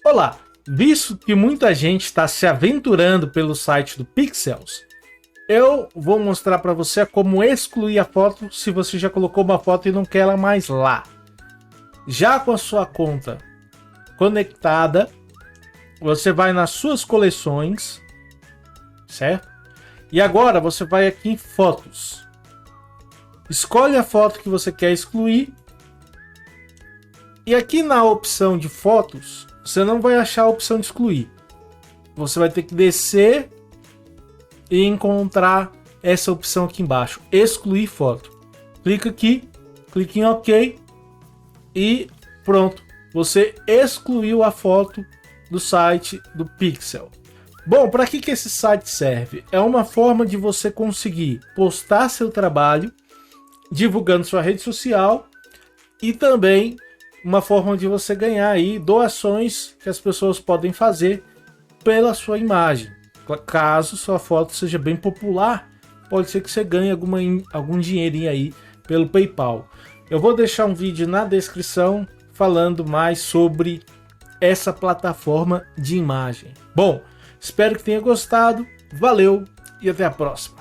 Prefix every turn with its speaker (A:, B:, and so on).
A: Olá, visto que muita gente está se aventurando pelo site do Pixels, eu vou mostrar para você como excluir a foto se você já colocou uma foto e não quer ela mais lá. Já com a sua conta conectada, você vai nas suas coleções, certo? E agora você vai aqui em fotos. Escolhe a foto que você quer excluir. E aqui na opção de fotos, você não vai achar a opção de excluir. Você vai ter que descer e encontrar essa opção aqui embaixo, excluir foto. Clica aqui, clique em OK e pronto. Você excluiu a foto do site do Pixel. Bom, para que esse site serve? É uma forma de você conseguir postar seu trabalho, divulgando sua rede social, e também uma forma de você ganhar aí doações que as pessoas podem fazer pela sua imagem. Caso sua foto seja bem popular, pode ser que você ganhe algum dinheirinho aí pelo PayPal. Eu vou deixar um vídeo na descrição falando mais sobre essa plataforma de imagem. Bom, espero que tenha gostado, valeu e até a próxima.